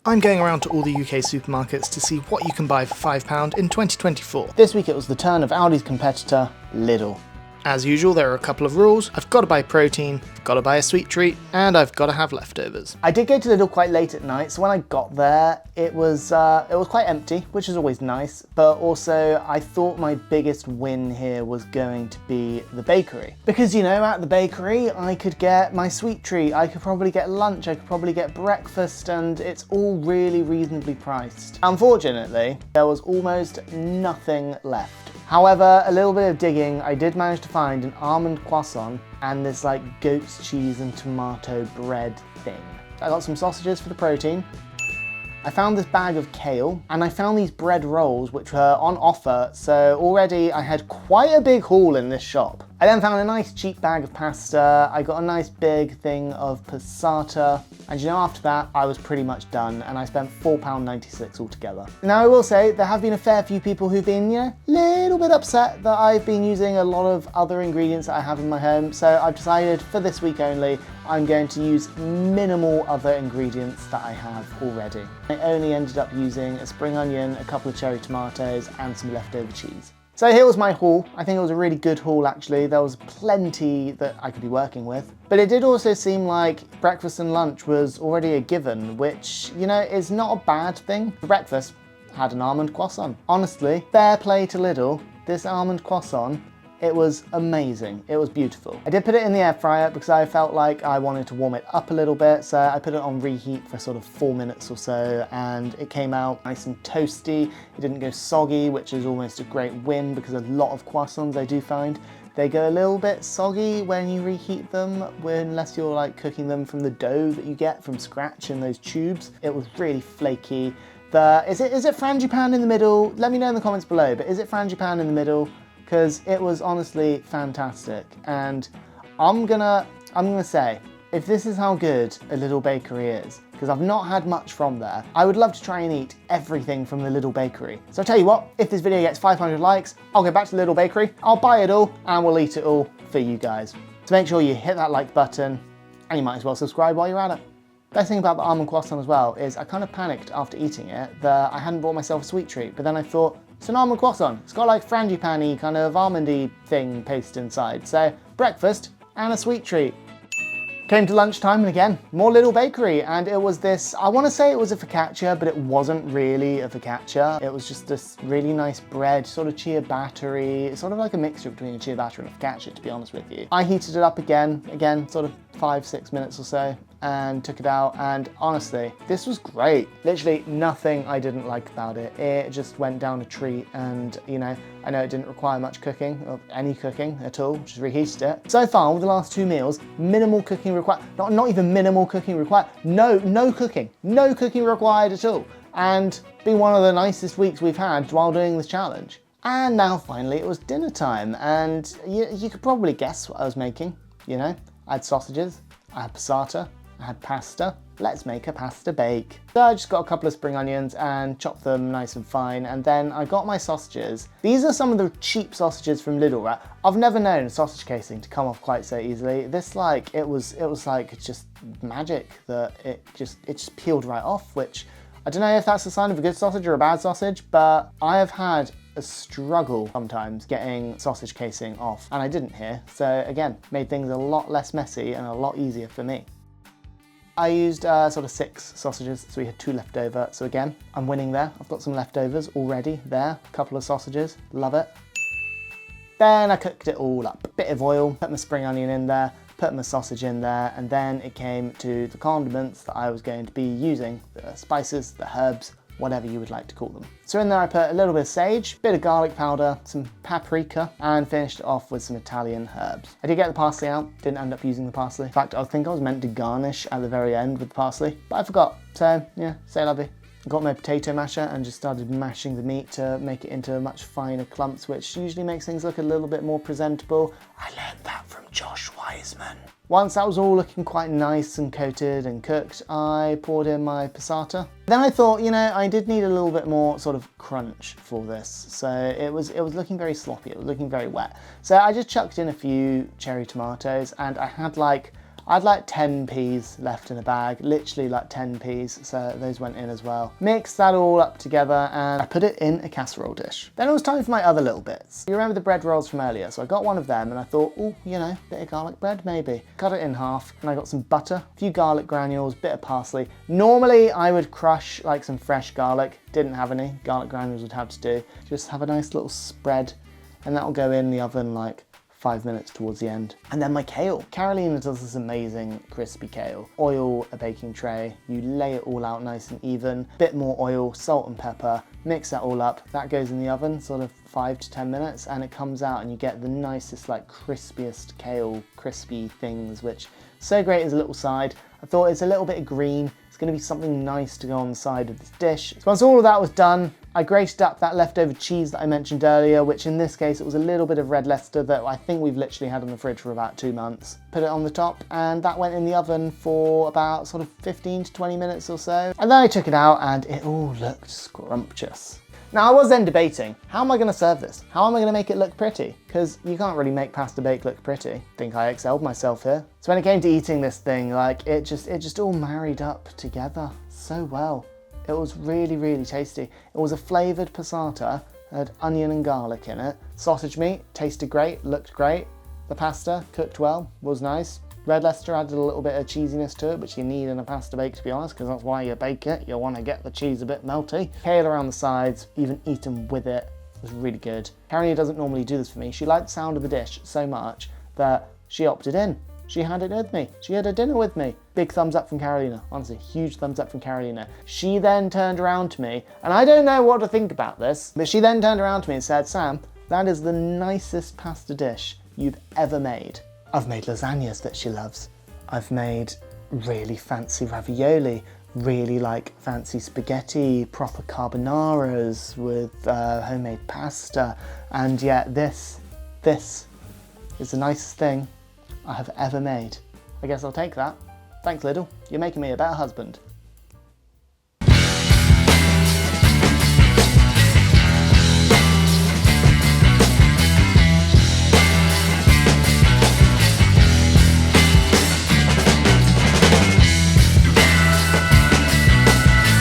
I'm going around to all the UK supermarkets to see what you can buy for £5 in 2024. This week it was the turn of Aldi's competitor, Lidl. As usual, there are a couple of rules. I've got to buy protein, I've got to buy a sweet treat, and I've got to have leftovers. I did go to Lidl quite late at night, so when I got there, it was quite empty, which is always nice, but also I thought my biggest win here was going to be the bakery. Because, you know, at the bakery, I could get my sweet treat, I could probably get lunch, I could probably get breakfast, and it's all really reasonably priced. Unfortunately, there was almost nothing left. However, a little bit of digging, I did manage to find an almond croissant and this like goat's cheese and tomato bread thing. I got some sausages for the protein. I found this bag of kale and I found these bread rolls which were on offer, so already I had quite a big haul in this shop. I then found a nice cheap bag of pasta, I got a nice big thing of passata, and you know, after that I was pretty much done and I spent £4.96 altogether. Now I will say there have been a fair few people who've been, you know, a little bit upset that I've been using a lot of other ingredients that I have in my home, so I've decided for this week only I'm going to use minimal other ingredients that I have already. I only ended up using a spring onion, a couple of cherry tomatoes and some leftover cheese. So here was my haul. I think it was a really good haul actually. There was plenty that I could be working with. But it did also seem like breakfast and lunch was already a given, which, you know, is not a bad thing. For breakfast, I had an almond croissant. Honestly, fair play to Lidl. This almond croissant, it was amazing. It was beautiful. I did put it in the air fryer because I felt like I wanted to warm it up a little bit. So I put it on reheat for sort of 4 minutes or so and it came out nice and toasty. It didn't go soggy, which is almost a great win because a lot of croissants I do find they go a little bit soggy when you reheat them, unless you're like cooking them from the dough that you get from scratch in those tubes. It was really flaky. Is it frangipan in the middle? Let me know in the comments below, but is it frangipan in the middle? Because it was honestly fantastic. And I'm gonna say, if this is how good a Lidl bakery is, because I've not had much from there, I would love to try and eat everything from the Lidl bakery. So I'll tell you what, if this video gets 500 likes, I'll go back to the Lidl bakery, I'll buy it all, and we'll eat it all for you guys. So make sure you hit that like button, and you might as well subscribe while you're at it. Best thing about the almond croissant as well is I kind of panicked after eating it that I hadn't bought myself a sweet treat, but then I thought, it's an almond croissant. It's got like frangipani kind of almondy thing paste inside. So breakfast and a sweet treat. Came to lunchtime and again, more Lidl bakery. And it was this, I want to say it was a focaccia, but it wasn't really a focaccia. It was just this really nice bread, sort of ciabattery, sort of like a mixture between a ciabatta and a focaccia, to be honest with you. I heated it up again, sort of 5-6 minutes or so, and took it out, and honestly, this was great. Literally nothing I didn't like about it. It just went down a treat, and you know, I know it didn't require much cooking, or any cooking at all, just reheated it. So far, with the last 2 meals, minimal cooking required, not even minimal cooking required, no cooking required at all. And been one of the nicest weeks we've had while doing this challenge. And now finally it was dinner time, and you could probably guess what I was making, you know? I had sausages, I had passata, I had pasta. Let's make a pasta bake. So I just got a couple of spring onions and chopped them nice and fine, and then I got my sausages. These are some of the cheap sausages from Lidl, right? I've never known a sausage casing to come off quite so easily. This like, it was like just magic that it just peeled right off, which I don't know if that's a sign of a good sausage or a bad sausage, but I have had a struggle sometimes getting sausage casing off, and I didn't here. So again, made things a lot less messy and a lot easier for me. I used sort of 6 sausages, so we had 2 left over. So again, I'm winning there. I've got some leftovers already there, a couple of sausages, love it. Then I cooked it all up. Bit of oil, put my spring onion in there, put my sausage in there, and then it came to the condiments that I was going to be using, the spices, the herbs, whatever you would like to call them. So in there I put a little bit of sage, bit of garlic powder, some paprika, and finished it off with some Italian herbs. I did get the parsley out, didn't end up using the parsley. In fact, I think I was meant to garnish at the very end with the parsley, but I forgot. So yeah, c'est la vie. Got my potato masher and just started mashing the meat to make it into much finer clumps, which usually makes things look a little bit more presentable. I learned that from Josh Wiseman. Once that was all looking quite nice and coated and cooked, I poured in my passata. Then I thought, you know, I did need a little bit more sort of crunch for this. So it was looking very sloppy, it was looking very wet. So I just chucked in a few cherry tomatoes, and I had like I had like 10 peas left in a bag, literally like 10 peas, so those went in as well. Mixed that all up together and I put it in a casserole dish. Then it was time for my other little bits. You remember the bread rolls from earlier? So I got one of them and I thought, oh, you know, bit of garlic bread maybe. Cut it in half and I got some butter, a few garlic granules, bit of parsley. Normally I would crush like some fresh garlic, didn't have any, garlic granules would have to do. Just have a nice little spread and that'll go in the oven like 5 minutes towards the end. And then my kale. Carolina does this amazing crispy kale. Oil a baking tray, you lay it all out nice and even, bit more oil, salt and pepper, mix that all up. That goes in the oven sort of 5 to 10 minutes and it comes out and you get the nicest like crispiest kale crispy things, which so great as a little side. I thought it's a little bit of green. It's going to be something nice to go on the side of this dish. So once all of that was done, I grated up that leftover cheese that I mentioned earlier, which in this case, it was a little bit of red Leicester that I think we've literally had in the fridge for about 2 months. Put it on the top and that went in the oven for about sort of 15 to 20 minutes or so. And then I took it out and it all looked scrumptious. Now I was then debating, how am I going to serve this? How am I going to make it look pretty? Because you can't really make pasta bake look pretty. I think I excelled myself here. So when it came to eating this thing, like it just all married up together so well. It was really, really tasty. It was a flavoured passata, had onion and garlic in it. Sausage meat, tasted great, looked great. The pasta, cooked well, was nice. Red Leicester added a little bit of cheesiness to it, which you need in a pasta bake to be honest, because that's why you bake it. You want to get the cheese a bit melty. Kale around the sides, even eaten with it, was really good. Carolina doesn't normally do this for me. She liked the sound of the dish so much that she opted in. She had it with me. She had a dinner with me. Big thumbs up from Carolina. Honestly, huge thumbs up from Carolina. She then turned around to me, and I don't know what to think about this, but she then turned around to me and said, Sam, that is the nicest pasta dish you've ever made. I've made lasagnas that she loves. I've made really fancy ravioli, really like fancy spaghetti, proper carbonaras with homemade pasta, and yet this is the nicest thing I have ever made. I guess I'll take that. Thanks Lidl, you're making me a better husband.